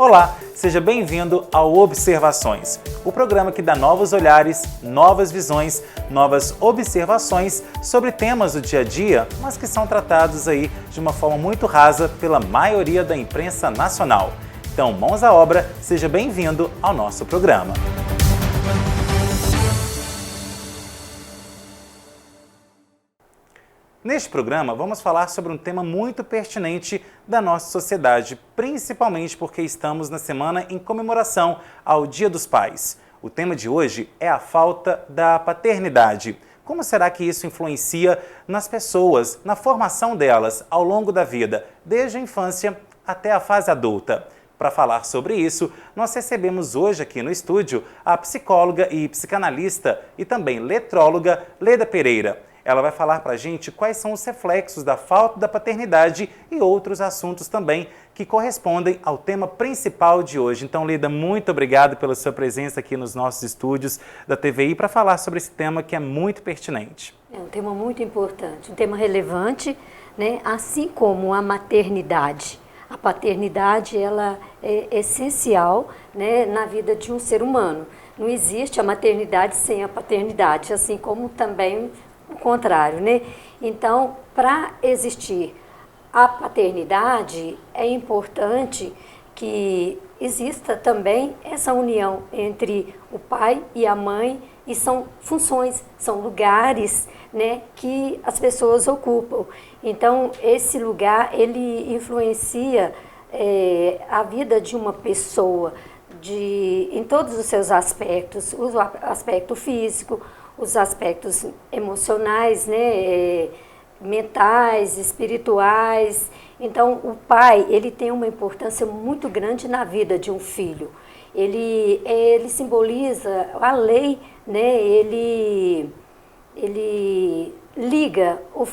Olá, seja bem-vindo ao Observações, o programa que dá novos olhares, novas visões, novas observações sobre temas do dia a dia, mas que são tratados aí de uma forma muito rasa pela maioria da imprensa nacional. Então, mãos à obra, seja bem-vindo ao nosso programa. Neste programa, vamos falar sobre um tema muito pertinente da nossa sociedade, principalmente porque estamos na semana em comemoração ao Dia dos Pais. O tema de hoje é a falta da paternidade. Como será que isso influencia nas pessoas, na formação delas ao longo da vida, desde a infância até a fase adulta? Para falar sobre isso, nós recebemos hoje aqui no estúdio a psicóloga e psicanalista e também letróloga Leda Pereira. Ela vai falar para a gente quais são os reflexos da falta da paternidade e outros assuntos também que correspondem ao tema principal de hoje. Então, Leda, muito obrigado pela sua presença aqui nos nossos estúdios da TVI para falar sobre esse tema que é muito pertinente. É um tema muito importante, um tema relevante, né? Assim como a maternidade. A paternidade ela é essencial, né, na vida de um ser humano. Não existe a maternidade sem a paternidade, assim como também o contrário, né? Então, para existir a paternidade, é importante que exista também essa união entre o pai e a mãe, e são funções, são lugares, né, que as pessoas ocupam. Então, esse lugar, ele influencia a vida de uma pessoa em todos os seus aspectos, o aspecto físico, os aspectos emocionais, né, mentais, espirituais. Então, o pai, ele tem uma importância muito grande na vida de um filho. Ele simboliza a lei, né, ele liga o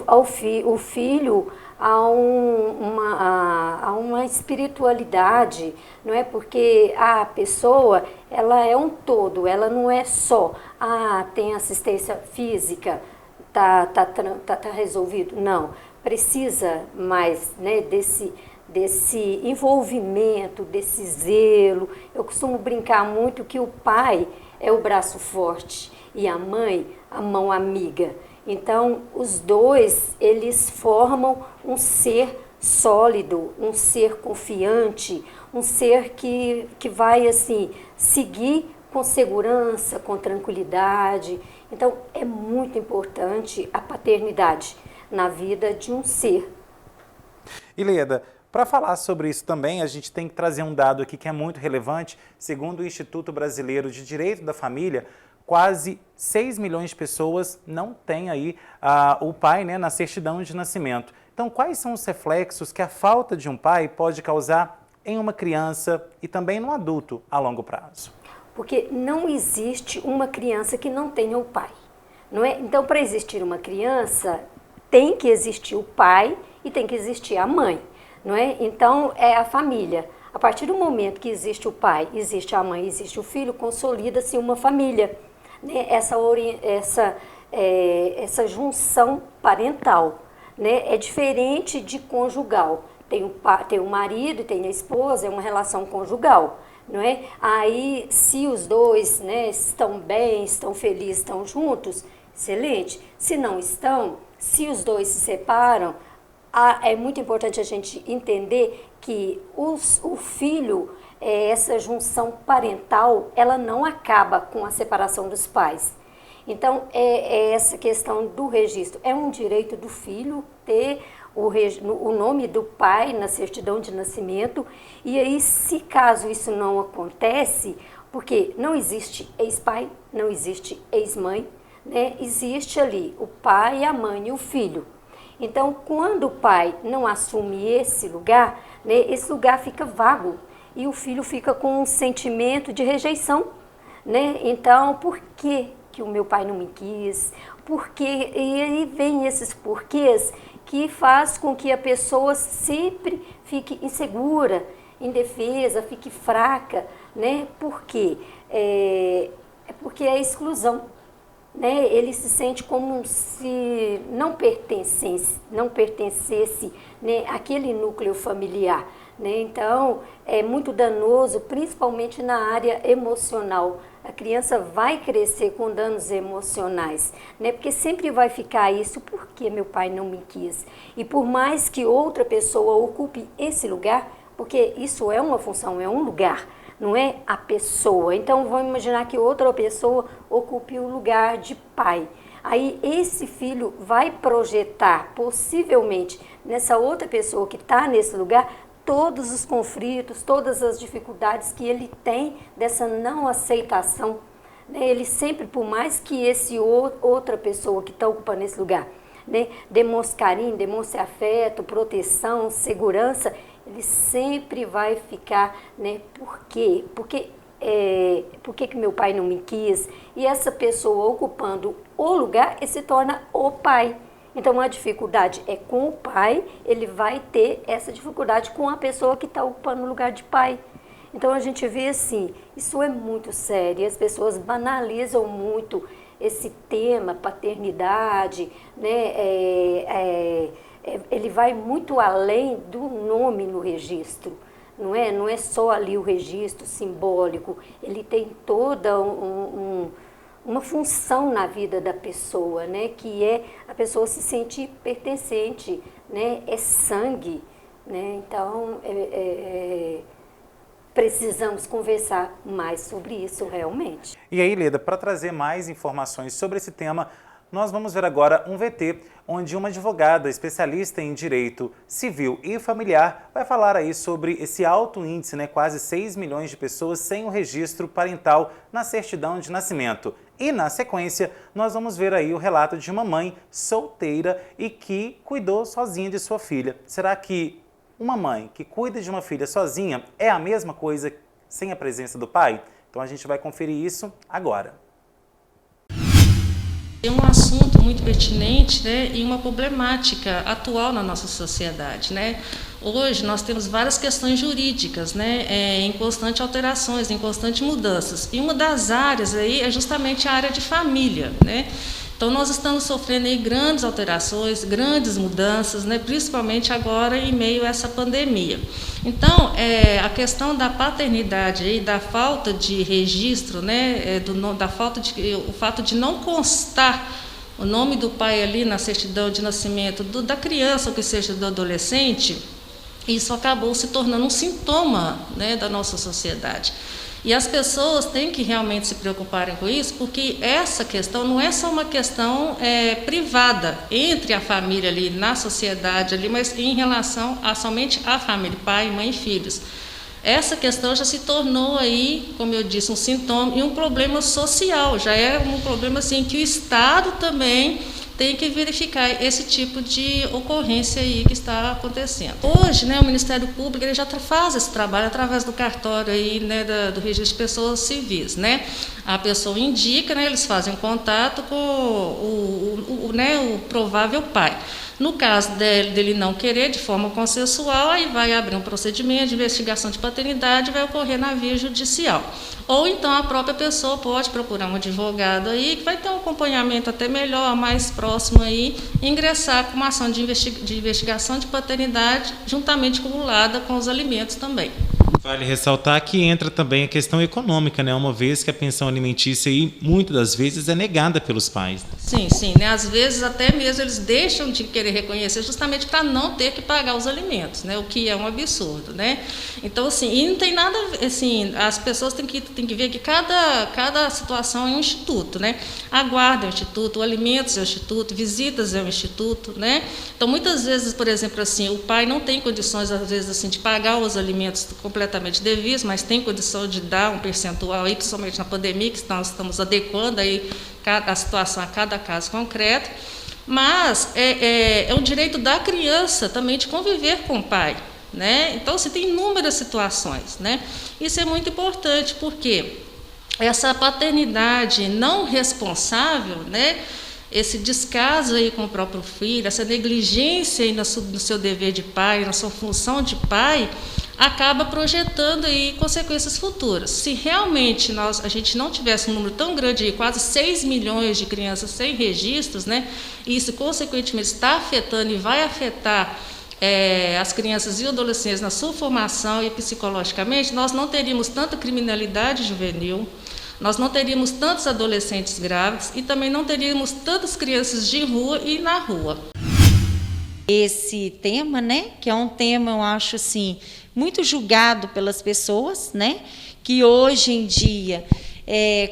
filho a uma espiritualidade, não é? Porque a pessoa, ela é um todo, ela não é só, tem assistência física, tá resolvido. Não, precisa mais, né, desse envolvimento, desse zelo. Eu costumo brincar muito que o pai é o braço forte e a mãe, a mão amiga. Então, os dois, eles formam um ser sólido, um ser confiante, um ser que vai, assim, seguir com segurança, com tranquilidade. Então, é muito importante a paternidade na vida de um ser. E Leda, para falar sobre isso também, a gente tem que trazer um dado aqui que é muito relevante. Segundo o Instituto Brasileiro de Direito da Família, quase 6 milhões de pessoas não têm aí o pai, né, na certidão de nascimento. Então, quais são os reflexos que a falta de um pai pode causar em uma criança e também no adulto a longo prazo? Porque não existe uma criança que não tenha o pai, não é? Então, para existir uma criança, tem que existir o pai e tem que existir a mãe, não é? Então, é a família. A partir do momento que existe o pai, existe a mãe, existe o filho, consolida-se uma família, né? Essa junção parental, né? É diferente de conjugal. Tem o marido e tem a esposa, é uma relação conjugal, não é? Aí, se os dois, né, estão bem, estão felizes, estão juntos, excelente. Se não estão, se os dois se separam, é muito importante a gente entender que o filho, essa junção parental, ela não acaba com a separação dos pais. Então, essa questão do registro. É um direito do filho ter o nome do pai na certidão de nascimento. E aí, se caso isso não acontece, porque não existe ex-pai, não existe ex-mãe, né? Existe ali o pai, a mãe e o filho. Então, quando o pai não assume esse lugar, né, esse lugar fica vago e o filho fica com um sentimento de rejeição, né? Então, por que o meu pai não me quis? E aí vem esses porquês que faz com que a pessoa sempre fique insegura, indefesa, fique fraca, né? Por quê? Porque é a exclusão. Né, ele se sente como se não pertencesse, né, àquele núcleo familiar. né? Então, é muito danoso, principalmente na área emocional. A criança vai crescer com danos emocionais, né? Porque sempre vai ficar isso, por que meu pai não me quis? E por mais que outra pessoa ocupe esse lugar, porque isso é uma função, é um lugar, não é a pessoa. Então, vamos imaginar que outra pessoa ocupe o lugar de pai. Aí esse filho vai projetar, possivelmente, nessa outra pessoa que está nesse lugar, todos os conflitos, todas as dificuldades que ele tem dessa não aceitação. Né? Ele sempre, por mais que outra pessoa que está ocupando esse lugar, né, demonstre carinho, demonstre afeto, proteção, segurança, ele sempre vai ficar, né, por quê? Por que meu pai não me quis? E essa pessoa ocupando o lugar, ele se torna o pai. Então, a dificuldade é com o pai, ele vai ter essa dificuldade com a pessoa que está ocupando o lugar de pai. Então, a gente vê assim, isso é muito sério, as pessoas banalizam muito esse tema, paternidade, né? Ele vai muito além do nome no registro. Não é só ali o registro simbólico, ele tem toda uma função na vida da pessoa, né? Que é a pessoa se sentir pertencente, né? É sangue, né? Então, precisamos conversar mais sobre isso realmente. E aí, Leda, para trazer mais informações sobre esse tema, nós vamos ver agora um VT, onde uma advogada especialista em direito civil e familiar vai falar aí sobre esse alto índice, né, quase 6 milhões de pessoas sem o registro parental na certidão de nascimento. E na sequência, nós vamos ver aí o relato de uma mãe solteira e que cuidou sozinha de sua filha. Será que uma mãe que cuida de uma filha sozinha é a mesma coisa sem a presença do pai? Então a gente vai conferir isso agora. É um assunto muito pertinente, né, e uma problemática atual na nossa sociedade, né? Hoje nós temos várias questões jurídicas, né, em constante alterações, em constante mudanças. E uma das áreas aí é justamente a área de família, né? Então nós estamos sofrendo aí grandes alterações, grandes mudanças, né, principalmente agora em meio a essa pandemia. Então, a questão da paternidade e da falta de registro, né, o fato de não constar o nome do pai ali na certidão de nascimento da criança ou que seja do adolescente, isso acabou se tornando um sintoma, né, da nossa sociedade. E as pessoas têm que realmente se preocuparem com isso, porque essa questão não é só uma questão privada entre a família ali, na sociedade ali, mas em relação somente à família, pai, mãe e filhos. Essa questão já se tornou aí, como eu disse, um sintoma e um problema social, já é um problema assim que o Estado também tem que verificar esse tipo de ocorrência aí que está acontecendo. Hoje, né, o Ministério Público ele já faz esse trabalho através do cartório aí, né, do registro de pessoas civis, né? A pessoa indica, né, eles fazem contato com o provável pai. No caso dele não querer de forma consensual, aí vai abrir um procedimento de investigação de paternidade e vai ocorrer na via judicial. Ou então a própria pessoa pode procurar um advogado aí que vai ter um acompanhamento até melhor, mais próximo aí, e ingressar com uma ação de investigação de paternidade juntamente cumulada com os alimentos também. Vale ressaltar que entra também a questão econômica, né? Uma vez que a pensão alimentícia aí, muitas das vezes é negada pelos pais. Sim, sim, né? Às vezes até mesmo eles deixam de querer reconhecer justamente para não ter que pagar os alimentos, né? O que é um absurdo, né? Então, assim, e não tem nada, assim, as pessoas têm que ver que cada situação é um instituto, né? A guarda é um instituto, o alimentos é um instituto, visitas é um instituto, né? Então, muitas vezes, por exemplo, assim, o pai não tem condições, às vezes, assim, de pagar os alimentos completamente devidos, mas tem condição de dar um percentual aí, principalmente na pandemia, que nós estamos adequando aí a situação a cada caso concreto, mas é um direito da criança também de conviver com o pai, né? Então, você tem inúmeras situações, né? Isso é muito importante, porque essa paternidade não responsável, né? Esse descaso aí com o próprio filho, essa negligência aí no seu dever de pai, na sua função de pai, acaba projetando aí consequências futuras. Se realmente a gente não tivesse um número tão grande, quase 6 milhões de crianças sem registros, né, isso consequentemente está afetando e vai afetar as crianças e adolescentes na sua formação e psicologicamente, nós não teríamos tanta criminalidade juvenil, nós não teríamos tantos adolescentes grávidos e também não teríamos tantas crianças de rua e na rua. Esse tema, né, que é um tema, eu acho assim, muito julgado pelas pessoas, né, que hoje em dia,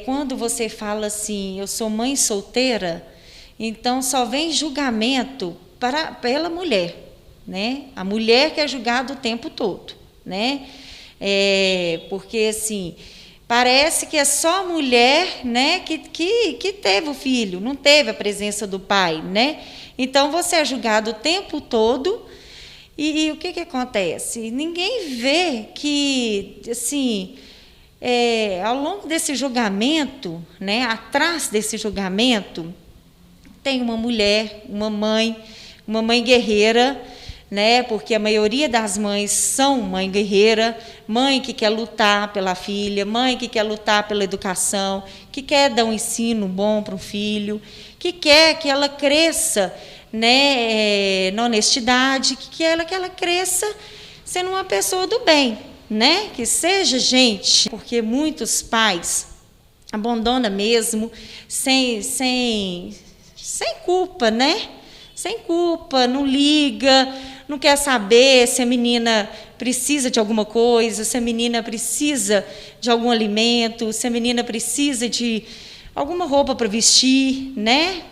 quando você fala assim, eu sou mãe solteira, então só vem julgamento pela mulher, né, a mulher que é julgada o tempo todo, né, porque assim, parece que é só a mulher, né, que teve o filho, não teve a presença do pai, né, então você é julgado o tempo todo. E o que acontece? Ninguém vê que, assim, ao longo desse julgamento, né, atrás desse julgamento, tem uma mulher, uma mãe guerreira, né, porque a maioria das mães são mãe guerreira, mãe que quer lutar pela filha, mãe que quer lutar pela educação, que quer dar um ensino bom para o filho, que quer que ela cresça, né, na honestidade, que ela cresça sendo uma pessoa do bem, né, que seja gente, porque muitos pais abandonam mesmo sem culpa, né, sem culpa, não liga, não quer saber se a menina precisa de alguma coisa, se a menina precisa de algum alimento, se a menina precisa de alguma roupa para vestir, né,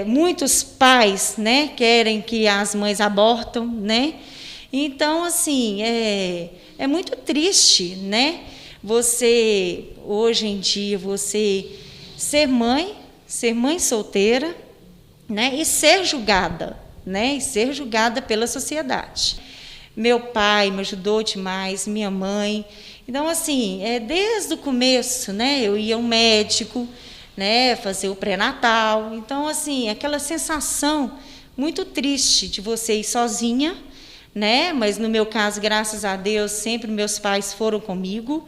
muitos pais, né, querem que as mães abortam, né? Então, assim, é muito triste, né? Você, hoje em dia, você ser mãe solteira, né? E ser julgada, né? E ser julgada pela sociedade. Meu pai me ajudou demais, minha mãe. Então, assim, desde o começo, né? Eu ia ao médico, né, fazer o pré-natal. Então, assim, aquela sensação muito triste de você ir sozinha, né? Mas no meu caso, graças a Deus, sempre meus pais foram comigo,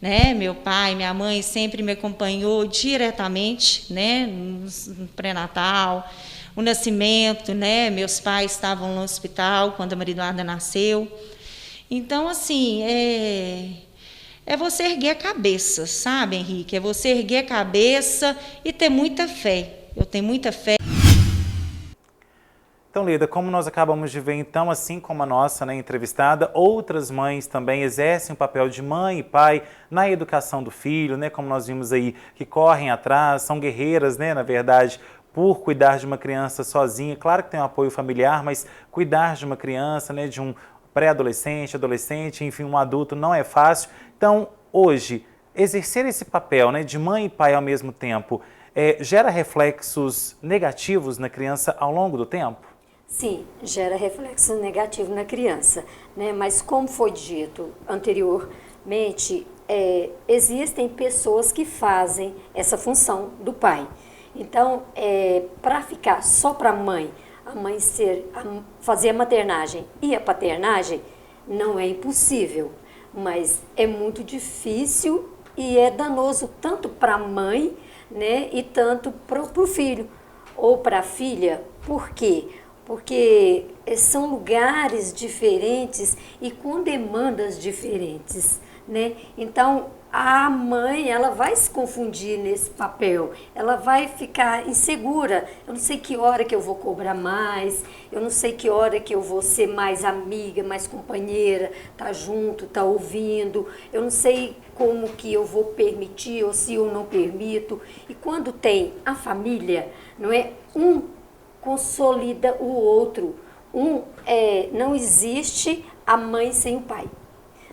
né? Meu pai, minha mãe sempre me acompanhou diretamente, né, no pré-natal, o nascimento, né? Meus pais estavam no hospital quando a Maria Eduarda nasceu. Então, assim, é você erguer a cabeça, sabe, Henrique? É você erguer a cabeça e ter muita fé. Eu tenho muita fé. Então, Lida, como nós acabamos de ver, então, assim como a nossa, né, entrevistada, outras mães também exercem o papel de mãe e pai na educação do filho, né, como nós vimos aí, que correm atrás, são guerreiras, né, na verdade, por cuidar de uma criança sozinha. Claro que tem um apoio familiar, mas cuidar de uma criança, né, de um pré-adolescente, adolescente, enfim, um adulto, não é fácil. Então, hoje, exercer esse papel, né, de mãe e pai ao mesmo tempo, gera reflexos negativos na criança ao longo do tempo? Sim, gera reflexo negativo na criança, né? Mas como foi dito anteriormente, existem pessoas que fazem essa função do pai. Então, para ficar só para a mãe fazer a maternagem e a paternagem, não é impossível, mas é muito difícil e é danoso tanto para a mãe, né, e tanto para o filho ou para a filha. Por quê? Porque são lugares diferentes e com demandas diferentes, né? Então, a mãe, ela vai se confundir nesse papel, ela vai ficar insegura. Eu não sei que hora que eu vou cobrar mais, eu não sei que hora que eu vou ser mais amiga, mais companheira, tá junto, tá ouvindo, eu não sei como que eu vou permitir ou se eu não permito. E quando tem a família, não é? Um consolida o outro. Não existe a mãe sem o pai,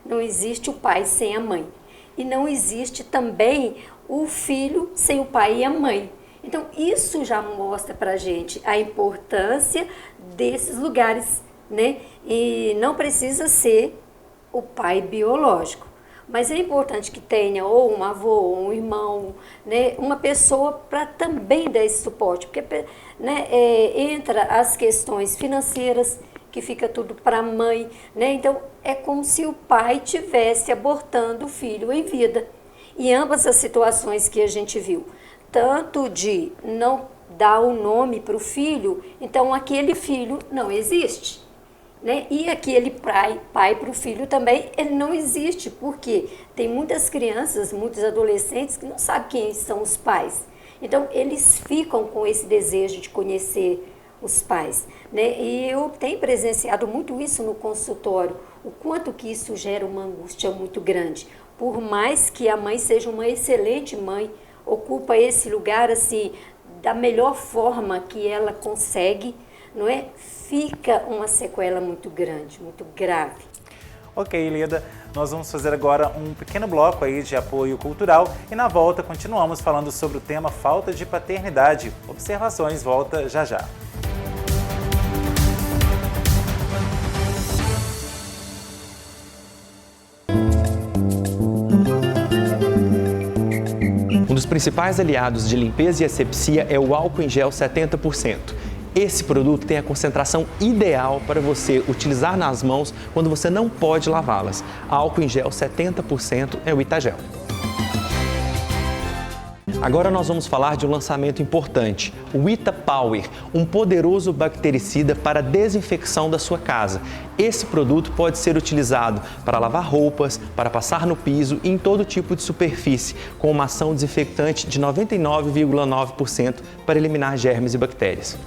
não existe o pai sem a mãe. E não existe também o filho sem o pai e a mãe. Então, isso já mostra para a gente a importância desses lugares, né? E não precisa ser o pai biológico. Mas é importante que tenha ou um avô, ou um irmão, né? Uma pessoa para também dar esse suporte. Porque, né, entra as questões financeiras, que fica tudo para a mãe, né? Então, é como se o pai tivesse abortando o filho em vida. E ambas as situações que a gente viu, tanto de não dá o nome para o filho, então aquele filho não existe. Né? E aquele pai para o filho também, ele não existe, porque tem muitas crianças, muitos adolescentes que não sabem quem são os pais. Então, eles ficam com esse desejo de conhecer os pais. Né? E eu tenho presenciado muito isso no consultório, o quanto que isso gera uma angústia muito grande. Por mais que a mãe seja uma excelente mãe, ocupa esse lugar assim, da melhor forma que ela consegue, não é? Fica uma sequela muito grande, muito grave. Ok, Leda, nós vamos fazer agora um pequeno bloco aí de apoio cultural e na volta continuamos falando sobre o tema falta de paternidade. Observações, volta já já. Um dos principais aliados de limpeza e asepsia é o álcool em gel 70%. Esse produto tem a concentração ideal para você utilizar nas mãos quando você não pode lavá-las. Álcool em gel 70% é o Itagel. Agora nós vamos falar de um lançamento importante, o Ita Power, um poderoso bactericida para desinfecção da sua casa. Esse produto pode ser utilizado para lavar roupas, para passar no piso e em todo tipo de superfície, com uma ação desinfectante de 99,9% para eliminar germes e bactérias.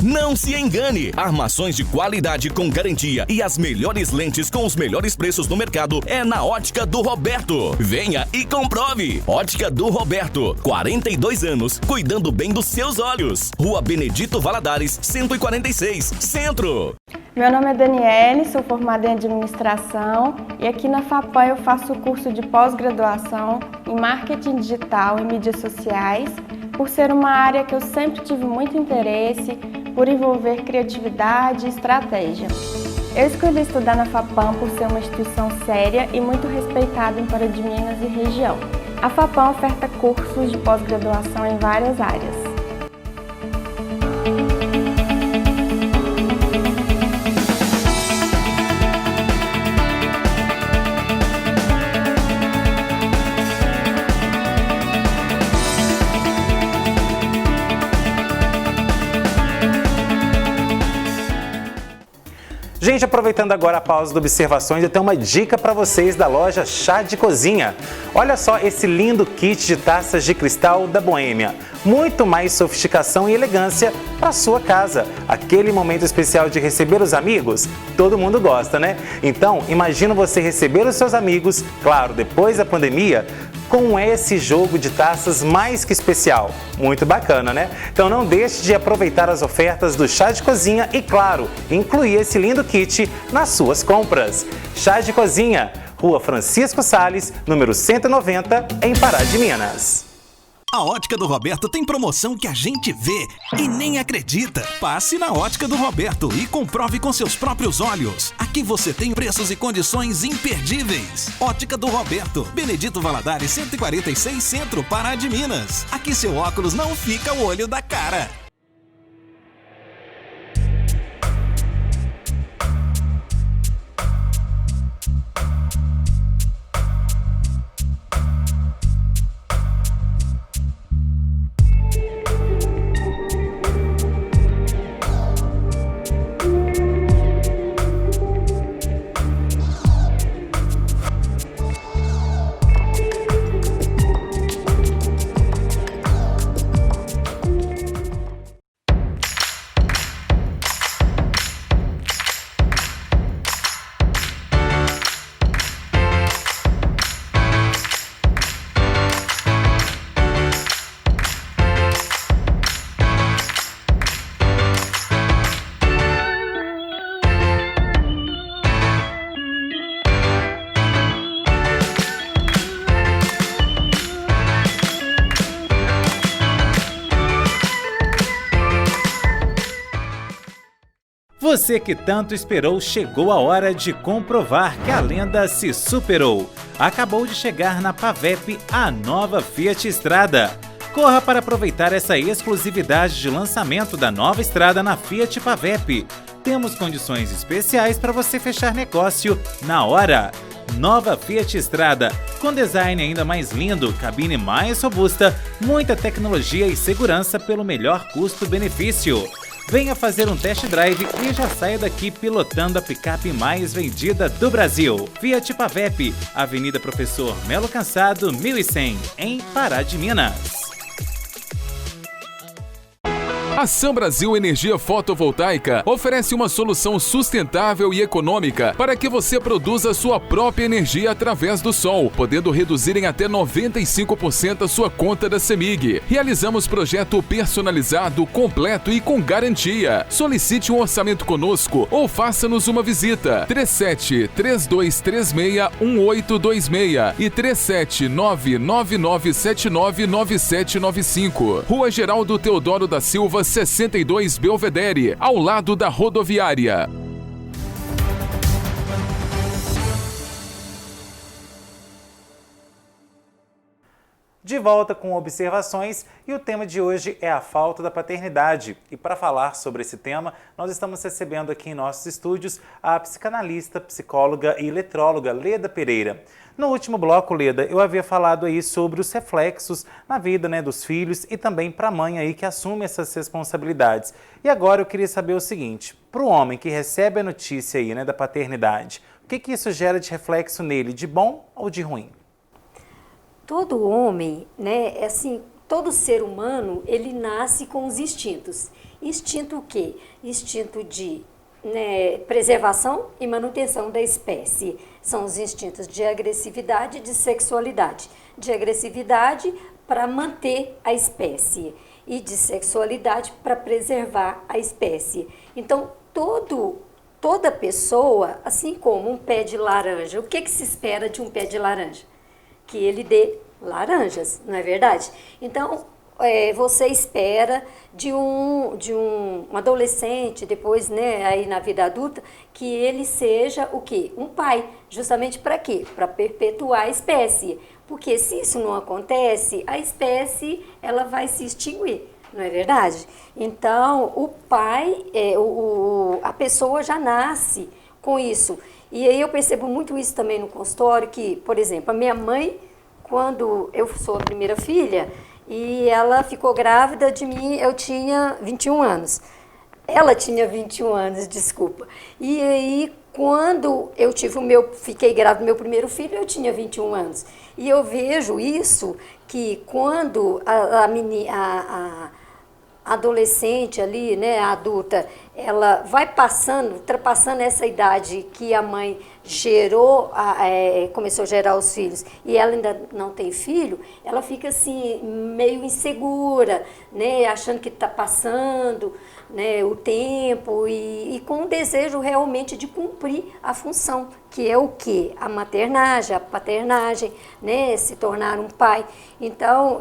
Não se engane! Armações de qualidade com garantia e as melhores lentes com os melhores preços do mercado é na Ótica do Roberto. Venha e comprove! Ótica do Roberto, 42 anos, cuidando bem dos seus olhos. Rua Benedito Valadares, 146, Centro. Meu nome é Daniele, sou formada em administração e aqui na FAPAM eu faço o curso de pós-graduação em marketing digital e mídias sociais, por ser uma área que eu sempre tive muito interesse, por envolver criatividade e estratégia. Eu escolhi estudar na FAPAM por ser uma instituição séria e muito respeitada em Pará de Minas e região. A FAPAM oferta cursos de pós-graduação em várias áreas. Gente, aproveitando agora a pausa de observações, eu tenho uma dica para vocês da loja Chá de Cozinha. Olha só esse lindo kit de taças de cristal da Boêmia. Muito mais sofisticação e elegância para sua casa. Aquele momento especial de receber os amigos, todo mundo gosta, né? Então, imagina você receber os seus amigos, claro, depois da pandemia, com esse jogo de taças mais que especial. Muito bacana, né? Então não deixe de aproveitar as ofertas do Chá de Cozinha e, claro, incluir esse lindo kit nas suas compras. Chá de Cozinha, Rua Francisco Salles, número 190, em Pará de Minas. A Ótica do Roberto tem promoção que a gente vê e nem acredita. Passe na Ótica do Roberto e comprove com seus próprios olhos. Aqui você tem preços e condições imperdíveis. Ótica do Roberto, Benedito Valadares 146, Centro, Pará de Minas. Aqui seu óculos não fica o olho da cara. Você que tanto esperou, chegou a hora de comprovar que a lenda se superou. Acabou de chegar na Pavep a nova Fiat Strada. Corra para aproveitar essa exclusividade de lançamento da nova Strada na Fiat Pavep. Temos condições especiais para você fechar negócio na hora. Nova Fiat Strada, com design ainda mais lindo, cabine mais robusta, muita tecnologia e segurança pelo melhor custo-benefício. Venha fazer um test drive e já saia daqui pilotando a picape mais vendida do Brasil. Fiat Pavep, Avenida Professor Melo Cansado, 1100, em Pará de Minas. A Sam Brasil Energia Fotovoltaica oferece uma solução sustentável e econômica para que você produza sua própria energia através do sol, podendo reduzir em até 95% a sua conta da CEMIG. Realizamos projeto personalizado, completo e com garantia. Solicite um orçamento conosco ou faça-nos uma visita. 37-3236-1826 e 37999799795. Rua Geraldo Teodoro da Silva, 62 Belvedere, ao lado da rodoviária. De volta com observações, e o tema de hoje é a falta da paternidade. E para falar sobre esse tema, nós estamos recebendo aqui em nossos estúdios a psicanalista, psicóloga e letróloga Leda Pereira. No último bloco, Leda, eu havia falado aí sobre os reflexos na vida, dos filhos e também para a mãe aí que assume essas responsabilidades. E agora eu queria saber o seguinte, para o homem que recebe a notícia aí, da paternidade, o que isso gera de reflexo nele, de bom ou de ruim? Todo homem, todo ser humano, ele nasce com os instintos. Instinto o quê? Instinto de preservação e manutenção da espécie. São os instintos de agressividade e de sexualidade. De agressividade para manter a espécie e de sexualidade para preservar a espécie. Então, toda pessoa, assim como um pé de laranja, o que se espera de um pé de laranja? Que ele dê laranjas, não é verdade? Então, você espera de um adolescente, depois, aí na vida adulta, que ele seja o quê? Um pai. Justamente para quê? Para perpetuar a espécie. Porque se isso não acontece, a espécie ela vai se extinguir, não é verdade? Então, o pai, a pessoa já nasce com isso. E aí eu percebo muito isso também no consultório, que, por exemplo, a minha mãe, quando eu sou a primeira filha, e ela ficou grávida de mim, eu tinha 21 anos. Ela tinha 21 anos, desculpa. E aí, quando eu fiquei grávida do meu primeiro filho, eu tinha 21 anos. E eu vejo isso, que quando a adolescente ali, a adulta, ela vai ultrapassando essa idade que a mãe começou a gerar os filhos, e ela ainda não tem filho, ela fica assim, meio insegura, achando que está passando, o tempo, e com o desejo realmente de cumprir a função, que é o quê? A maternagem, a paternagem, se tornar um pai. Então,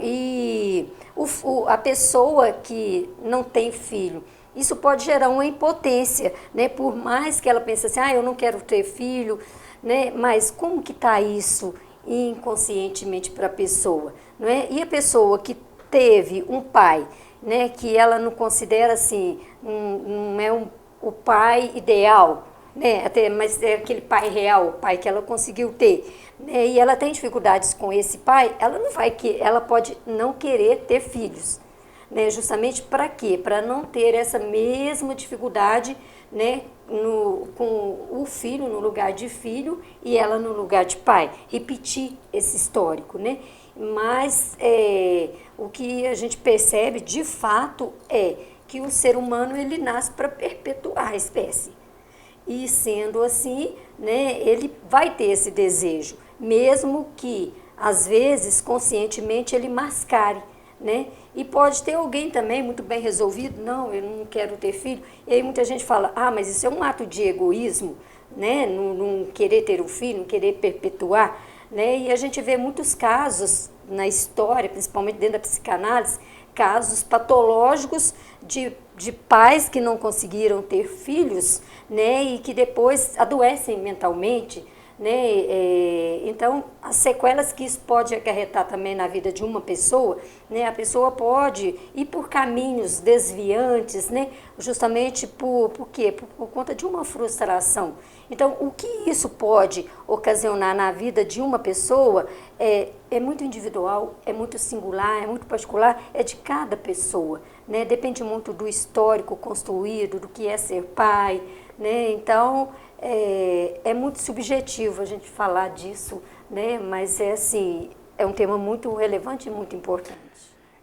a pessoa que não tem filho, isso pode gerar uma impotência, por mais que ela pense assim, eu não quero ter filho, mas como que está isso inconscientemente para a pessoa? E a pessoa que teve um pai, que ela não considera assim, não é o pai ideal, mas é aquele pai real, o pai que ela conseguiu ter, e ela tem dificuldades com esse pai, ela pode não querer ter filhos. Justamente para quê? Para não ter essa mesma dificuldade, com o filho no lugar de filho e ela no lugar de pai. Repetir esse histórico, Mas o que a gente percebe, de fato, é que o ser humano ele nasce para perpetuar a espécie. E sendo assim, ele vai ter esse desejo, mesmo que, às vezes, conscientemente, ele mascare, E pode ter alguém também muito bem resolvido, não, eu não quero ter filho. E aí muita gente fala, mas isso é um ato de egoísmo, não querer ter um filho, não querer perpetuar, E a gente vê muitos casos na história, principalmente dentro da psicanálise, casos patológicos de pais que não conseguiram ter filhos, e que depois adoecem mentalmente, Então, as sequelas que isso pode acarretar também na vida de uma pessoa, a pessoa pode ir por caminhos desviantes, justamente por quê? Por conta de uma frustração. Então, o que isso pode ocasionar na vida de uma pessoa é muito individual, é muito singular, é muito particular, é de cada pessoa, né? Depende muito do histórico construído, do que é ser pai, né? Então, é muito subjetivo a gente falar disso, né? Mas é um tema muito relevante e muito importante.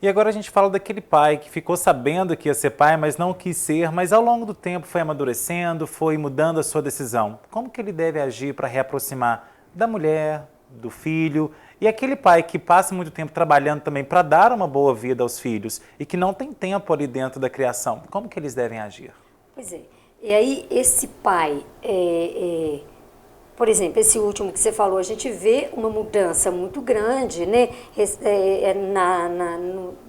E agora a gente fala daquele pai que ficou sabendo que ia ser pai, mas não quis ser, mas ao longo do tempo foi amadurecendo, foi mudando a sua decisão. Como que ele deve agir para reaproximar da mulher, do filho, e aquele pai que passa muito tempo trabalhando também para dar uma boa vida aos filhos e que não tem tempo ali dentro da criação? Como que eles devem agir? Pois é. E aí esse pai, por exemplo, esse último que você falou, a gente vê uma mudança muito grande, né?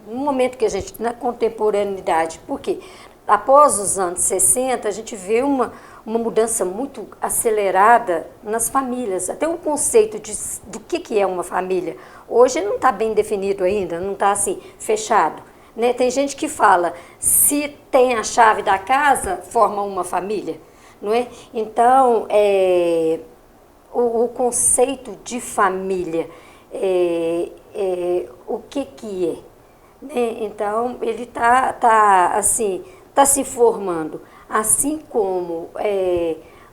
No momento que a gente, na contemporaneidade, porque após os anos 60, a gente vê uma mudança muito acelerada nas famílias, até o conceito do que é uma família. Hoje não está bem definido ainda, não está assim, fechado. Né? Tem gente que fala, se tem a chave da casa, forma uma família, não é? Então, o conceito de família, o que é? Né? Então, ele está se formando, assim como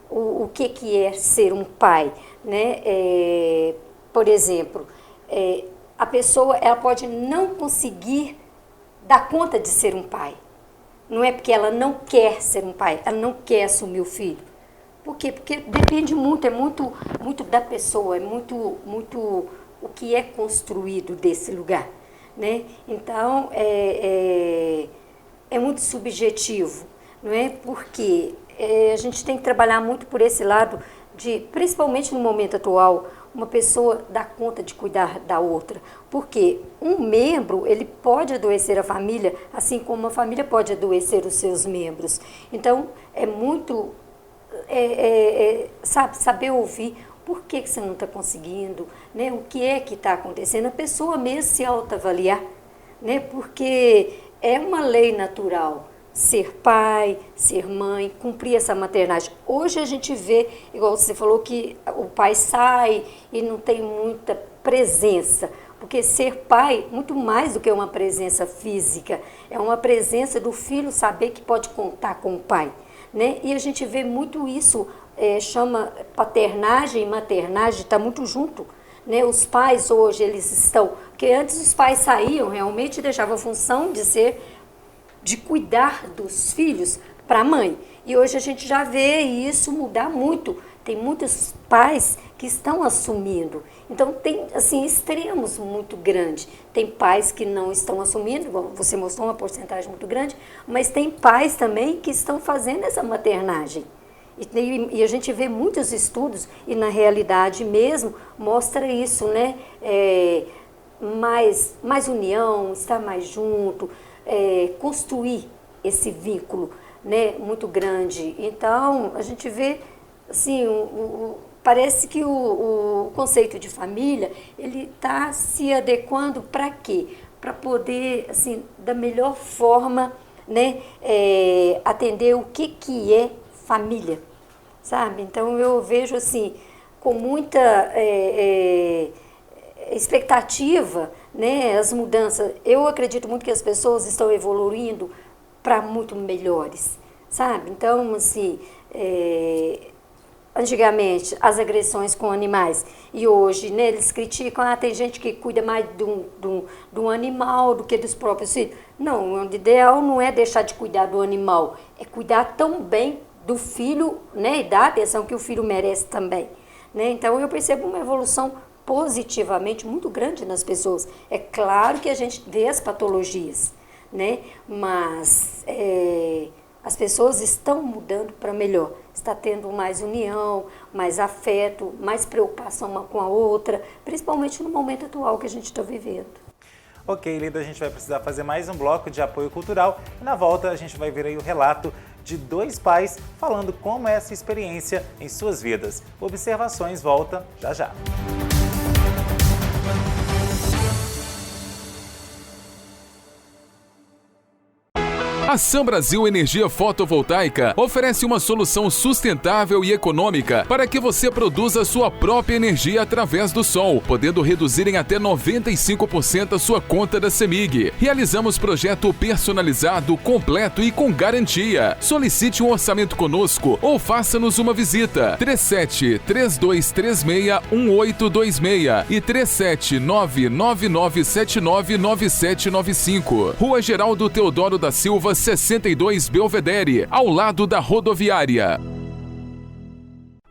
o que é ser um pai, né? Por exemplo, a pessoa ela pode não conseguir dar conta de ser um pai. Não é porque ela não quer ser um pai, ela não quer assumir o filho. Por quê? Porque depende muito, é muito da pessoa, é muito o que é construído desse lugar, né? Então, é muito subjetivo, não é? Porque a gente tem que trabalhar muito por esse lado principalmente no momento atual, uma pessoa dá conta de cuidar da outra. Porque um membro, ele pode adoecer a família, assim como a família pode adoecer os seus membros. Então, é muito saber ouvir por que você não está conseguindo, né? O que é que está acontecendo, a pessoa mesmo se autoavaliar, né? Porque é uma lei natural ser pai, ser mãe, cumprir essa maternagem. Hoje a gente vê, igual você falou, que o pai sai e não tem muita presença, porque ser pai, muito mais do que uma presença física, é uma presença do filho saber que pode contar com o pai, né? E a gente vê muito isso, chama paternagem e maternagem, está muito junto, né? Os pais hoje, eles estão, porque antes os pais saíam realmente e deixavam a função de cuidar dos filhos para a mãe. E hoje a gente já vê isso mudar muito. Tem muitos pais que estão assumindo. Então tem assim extremos muito grandes. Tem pais que não estão assumindo, você mostrou uma porcentagem muito grande, mas tem pais também que estão fazendo essa maternagem. E a gente vê muitos estudos, e na realidade mesmo mostra isso, né? Mais união, estar mais junto, construir esse vínculo, né, muito grande. Então, a gente vê, assim, parece que o conceito de família, ele está se adequando para quê? Para poder, assim, da melhor forma, né, atender o que é família, sabe? Então, eu vejo, assim, com muita expectativa, né, as mudanças. Eu acredito muito que as pessoas estão evoluindo para muito melhores, sabe? Então, assim, antigamente, as agressões com animais, e hoje, né, eles criticam, tem gente que cuida mais de um animal do que dos próprios filhos. Não, o ideal não é deixar de cuidar do animal, é cuidar tão bem do filho, né, e dar a atenção que o filho merece também, né? Então, eu percebo uma evolução positivamente muito grande nas pessoas. É claro que a gente vê as patologias, né? Mas as pessoas estão mudando para melhor. Está tendo mais união, mais afeto, mais preocupação uma com a outra, principalmente no momento atual que a gente está vivendo. Ok, Lida, a gente vai precisar fazer mais um bloco de apoio cultural e na volta a gente vai ver aí o relato de 2 pais falando como é essa experiência em suas vidas. Observações volta já já. A Sam Brasil Energia Fotovoltaica oferece uma solução sustentável e econômica para que você produza sua própria energia através do sol, podendo reduzir em até 95% a sua conta da CEMIG. Realizamos projeto personalizado, completo e com garantia. Solicite um orçamento conosco ou faça-nos uma visita. 37-3236-1826 e 37999799795. Rua Geraldo Teodoro da Silva, 62 Belvedere, ao lado da rodoviária.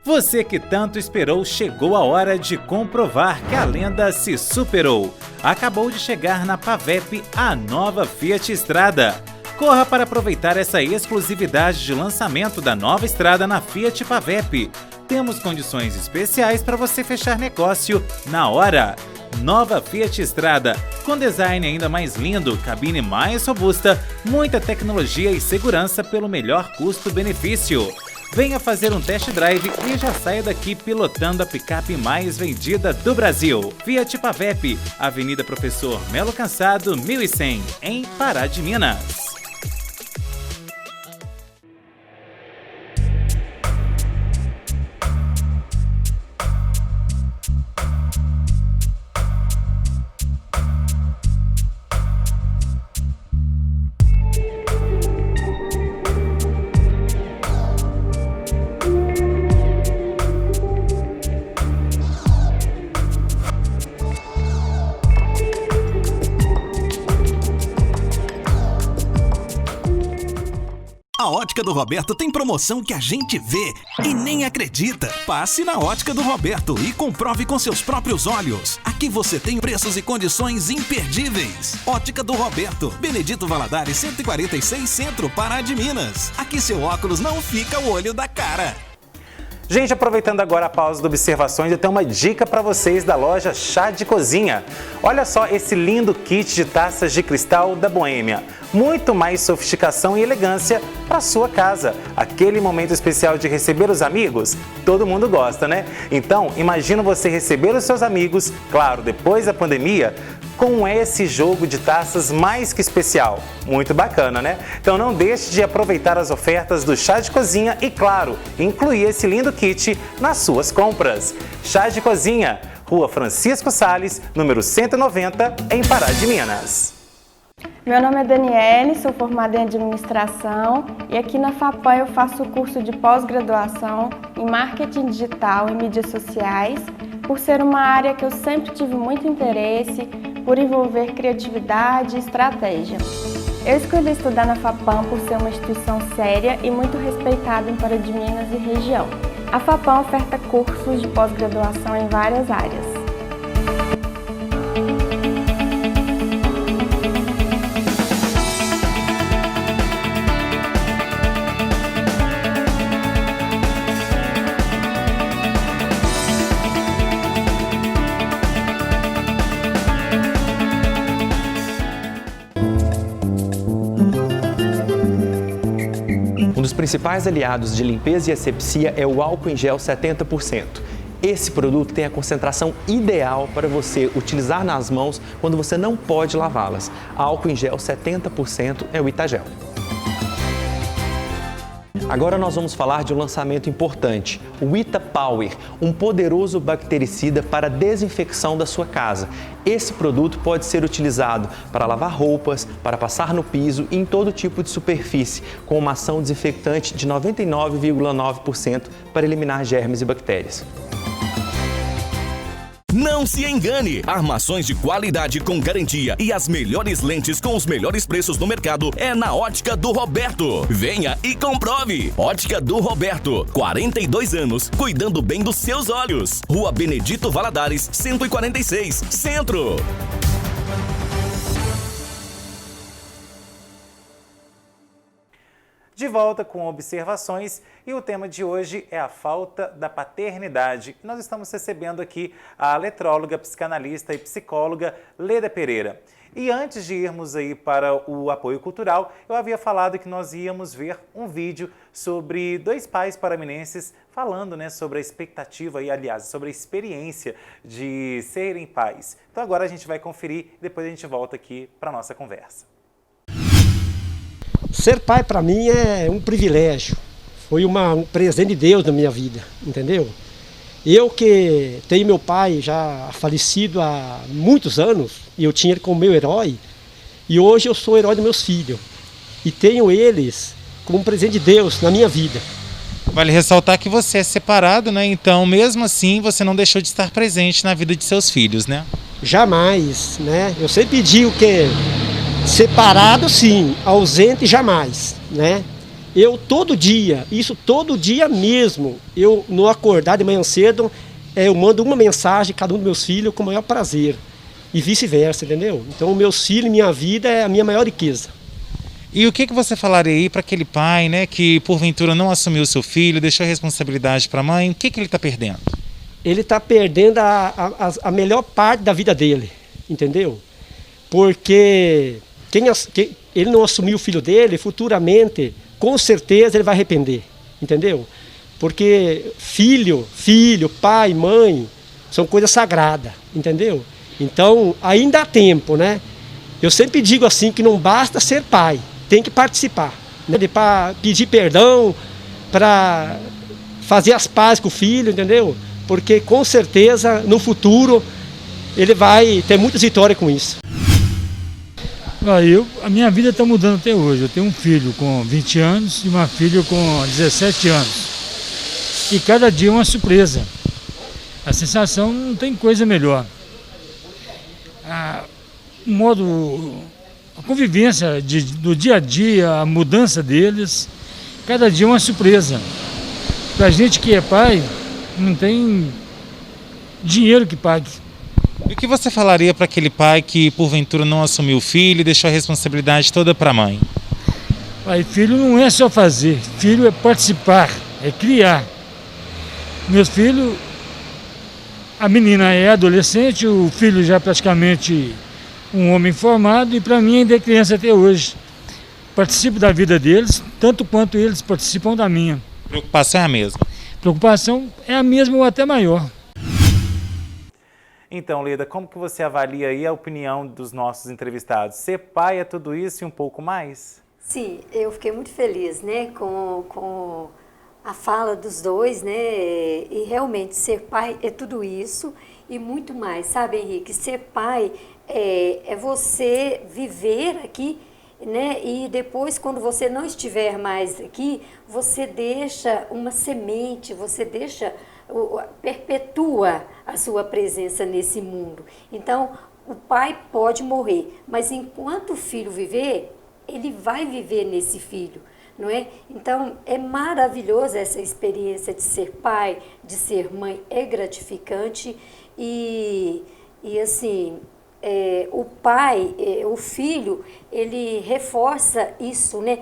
Você que tanto esperou, chegou a hora de comprovar que a lenda se superou. Acabou de chegar na Pavep a nova Fiat Strada. Corra para aproveitar essa exclusividade de lançamento da nova Strada na Fiat Pavep. Temos condições especiais para você fechar negócio na hora. Nova Fiat Strada, com design ainda mais lindo, cabine mais robusta, muita tecnologia e segurança pelo melhor custo-benefício. Venha fazer um test drive e já saia daqui pilotando a picape mais vendida do Brasil. Fiat Pavep, Avenida Professor Melo Cansado, 1100, em Pará de Minas. A Ótica do Roberto tem promoção que a gente vê e nem acredita. Passe na Ótica do Roberto e comprove com seus próprios olhos. Aqui você tem preços e condições imperdíveis. Ótica do Roberto, Benedito Valadares 146 Centro, Pará de Minas. Aqui seu óculos não fica o olho da cara. Gente, aproveitando agora a pausa de observações, eu tenho uma dica para vocês da loja Chá de Cozinha. Olha só esse lindo kit de taças de cristal da Boêmia. Muito mais sofisticação e elegância para sua casa. Aquele momento especial de receber os amigos, todo mundo gosta, né? Então, imagina você receber os seus amigos, claro, depois da pandemia, com esse jogo de taças mais que especial. Muito bacana, né? Então não deixe de aproveitar as ofertas do Chá de Cozinha e, claro, incluir esse lindo kit nas suas compras. Chá de Cozinha, Rua Francisco Salles, número 190, em Pará de Minas. Meu nome é Daniele, sou formada em administração e aqui na FAPAM eu faço o curso de pós-graduação em marketing digital e mídias sociais, por ser uma área que eu sempre tive muito interesse, por envolver criatividade e estratégia. Eu escolhi estudar na FAPAM por ser uma instituição séria e muito respeitada em Pará de Minas e região. A FAPAM oferta cursos de pós-graduação em várias áreas. Um dos principais aliados de limpeza e asepsia é o álcool em gel 70%. Esse produto tem a concentração ideal para você utilizar nas mãos quando você não pode lavá-las. Álcool em gel 70% é o Itagel. Agora nós vamos falar de um lançamento importante, o Ita Power, um poderoso bactericida para desinfecção da sua casa. Esse produto pode ser utilizado para lavar roupas, para passar no piso e em todo tipo de superfície, com uma ação desinfectante de 99,9% para eliminar germes e bactérias. Não se engane! Armações de qualidade com garantia e as melhores lentes com os melhores preços no mercado é na Ótica do Roberto. Venha e comprove! Ótica do Roberto, 42 anos, cuidando bem dos seus olhos. Rua Benedito Valadares, 146, Centro. De volta com observações e o tema de hoje é a falta da paternidade. Nós estamos recebendo aqui a letróloga, psicanalista e psicóloga Leda Pereira. E antes de irmos aí para o apoio cultural, eu havia falado que nós íamos ver um vídeo sobre dois pais paraminenses falando, né, sobre a expectativa e, aliás, sobre a experiência de serem pais. Então agora a gente vai conferir e depois a gente volta aqui para a nossa conversa. Ser pai para mim é um privilégio, foi um presente de Deus na minha vida, entendeu? Eu que tenho meu pai já falecido há muitos anos, e eu tinha ele como meu herói, e hoje eu sou o herói dos meus filhos, e tenho eles como um presente de Deus na minha vida. Vale ressaltar que você é separado, né? Então, mesmo assim, você não deixou de estar presente na vida de seus filhos, né? Jamais, né? Eu sempre digo que separado sim, ausente jamais, né? Eu todo dia mesmo, eu no acordar de manhã cedo, eu mando uma mensagem a cada um dos meus filhos com o maior prazer. E vice-versa, entendeu? Então, meus filhos, minha vida é a minha maior riqueza. E o que você falaria aí para aquele pai, né, que porventura não assumiu o seu filho, deixou a responsabilidade para a mãe? O que ele está perdendo? Ele está perdendo a melhor parte da vida dele, entendeu? Porque ele não assumiu o filho dele, futuramente, com certeza ele vai arrepender, entendeu? Porque filho, pai, mãe, são coisas sagradas, entendeu? Então, ainda há tempo, né? Eu sempre digo assim que não basta ser pai, tem que participar, né? Para pedir perdão, para fazer as pazes com o filho, entendeu? Porque com certeza no futuro ele vai ter muitas vitórias com isso. A minha vida está mudando até hoje. Eu tenho um filho com 20 anos e uma filha com 17 anos. E cada dia é uma surpresa. A sensação não tem coisa melhor. A convivência do dia a dia, a mudança deles, cada dia é uma surpresa. Para a gente que é pai, não tem dinheiro que pague. E o que você falaria para aquele pai que porventura não assumiu o filho e deixou a responsabilidade toda para a mãe? Pai, filho não é só fazer, filho é participar, é criar. Meus filhos, a menina é adolescente, o filho já praticamente um homem formado, e para mim ainda é criança até hoje. Participo da vida deles, tanto quanto eles participam da minha. Preocupação é a mesma? Preocupação é a mesma ou até maior. Então, Leda, como que você avalia aí a opinião dos nossos entrevistados? Ser pai é tudo isso e um pouco mais? Sim, eu fiquei muito feliz, né, com a fala dos dois, né, e realmente ser pai é tudo isso e muito mais, sabe, Henrique? Ser pai é você viver aqui, né, e depois, quando você não estiver mais aqui, você deixa uma semente, você perpetua a sua presença nesse mundo. Então, o pai pode morrer, mas enquanto o filho viver, ele vai viver nesse filho, não é? Então, é maravilhoso essa experiência de ser pai, de ser mãe, é gratificante e assim, o pai, o filho, ele reforça isso, né?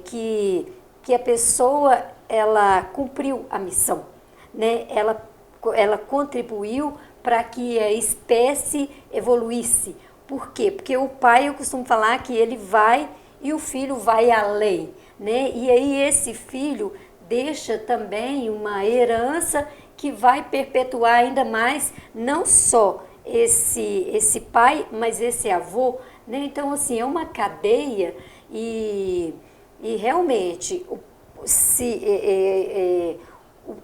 Que a pessoa, ela cumpriu a missão, né? Ela contribuiu para que a espécie evoluísse. Por quê? Porque o pai, eu costumo falar que ele vai e o filho vai além, né? E aí esse filho deixa também uma herança que vai perpetuar ainda mais, não só esse pai, mas esse avô, né? Então, assim, é uma cadeia e realmente, o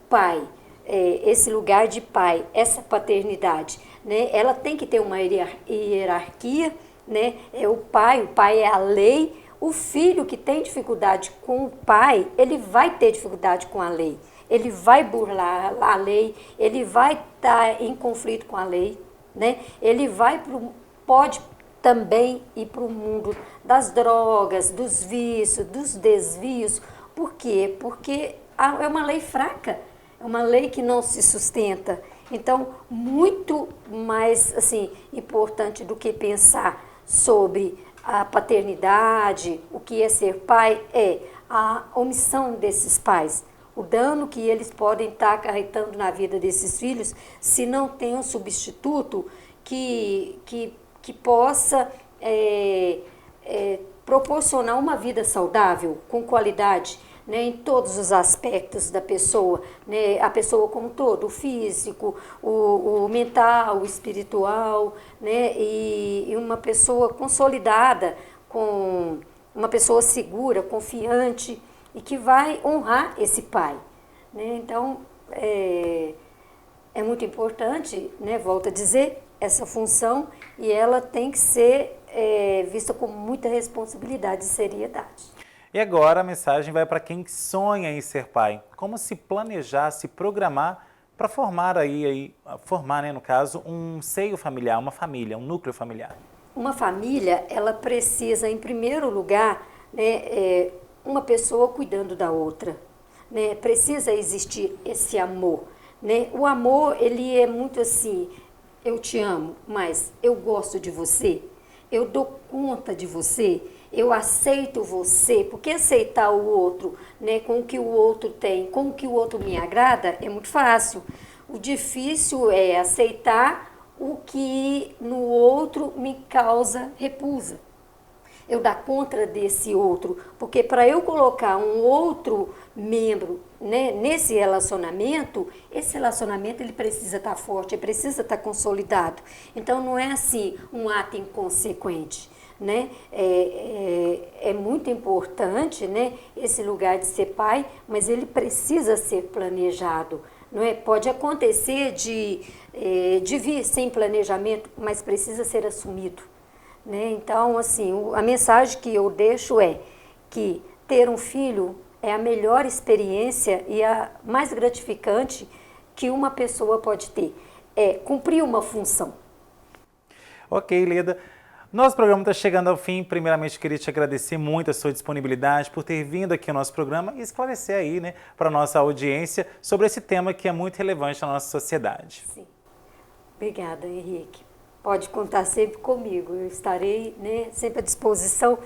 pai, esse lugar de pai, essa paternidade, né? Ela tem que ter uma hierarquia, né? O pai é a lei. O filho que tem dificuldade com o pai, ele vai ter dificuldade com a lei. Ele vai burlar a lei, ele vai estar em conflito com a lei, né? Ele pode também ir para o mundo das drogas, dos vícios, dos desvios. Por quê? Porque é uma lei fraca, é uma lei que não se sustenta. Então, muito mais assim, importante do que pensar sobre a paternidade, o que é ser pai, é a omissão desses pais. O dano que eles podem estar acarretando na vida desses filhos se não tem um substituto que possa proporcionar uma vida saudável, com qualidade, né, em todos os aspectos da pessoa, né, a pessoa como um todo, o físico, o mental, o espiritual, né, e uma pessoa consolidada com uma pessoa segura, confiante e que vai honrar esse pai, né? Então, é muito importante, né, volto a dizer, essa função, e ela tem que ser vista com muita responsabilidade e seriedade. E agora a mensagem vai para quem sonha em ser pai. Como se planejar, se programar para formar né, no caso, um seio familiar, uma família, um núcleo familiar. Uma família, ela precisa, em primeiro lugar, né, uma pessoa cuidando da outra, né? Precisa existir esse amor, né? O amor, ele é muito assim, eu te amo, mas eu gosto de você, eu dou conta de você, eu aceito você, porque aceitar o outro, né, com o que o outro tem, com o que o outro me agrada, é muito fácil. O difícil é aceitar o que no outro me causa repulsa. Eu dar conta desse outro, porque para eu colocar um outro membro, né, nesse relacionamento, esse relacionamento ele precisa estar forte, ele precisa estar consolidado. Então não é assim um ato inconsequente, né? É muito importante, né, esse lugar de ser pai, mas ele precisa ser planejado. Não é? Pode acontecer de vir sem planejamento, mas precisa ser assumido, né? Então, assim, a mensagem que eu deixo é que ter um filho é a melhor experiência e a mais gratificante que uma pessoa pode ter. É cumprir uma função. Ok, Leda. Nosso programa está chegando ao fim. Primeiramente, queria te agradecer muito a sua disponibilidade por ter vindo aqui ao nosso programa e esclarecer aí, né, para a nossa audiência sobre esse tema que é muito relevante na nossa sociedade. Sim. Obrigada, Henrique. Pode contar sempre comigo. Eu estarei, né, sempre à disposição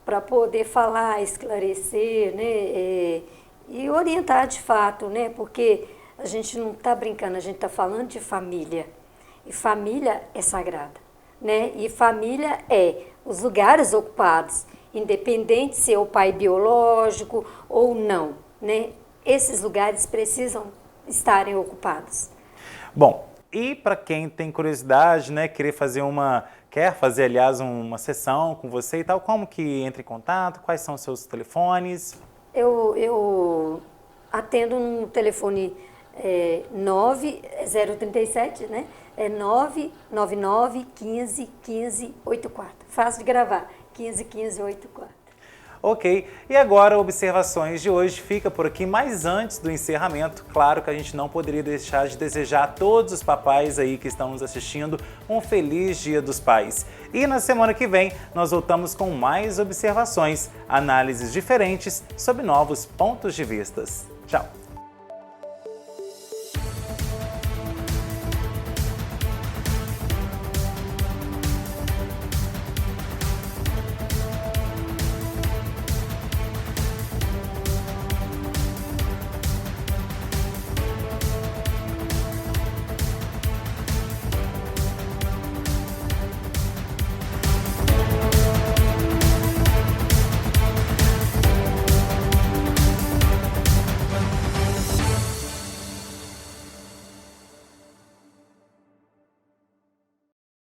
para poder falar, esclarecer, né, e orientar de fato, né, porque a gente não está brincando, a gente está falando de família. E família é sagrada, né? E família é os lugares ocupados, independente se é o pai biológico ou não, né? Esses lugares precisam estarem ocupados. Bom, e para quem tem curiosidade, né, quer fazer, aliás, uma sessão com você e tal, como que entra em contato? Quais são os seus telefones? Eu atendo no telefone 037, né? 999 15 15 84. Fácil de gravar, 15 15 84. Ok, e agora Observações de hoje fica por aqui, mas antes do encerramento, claro que a gente não poderia deixar de desejar a todos os papais aí que estão nos assistindo um feliz Dia dos Pais. E na semana que vem nós voltamos com mais observações, análises diferentes sobre novos pontos de vistas. Tchau!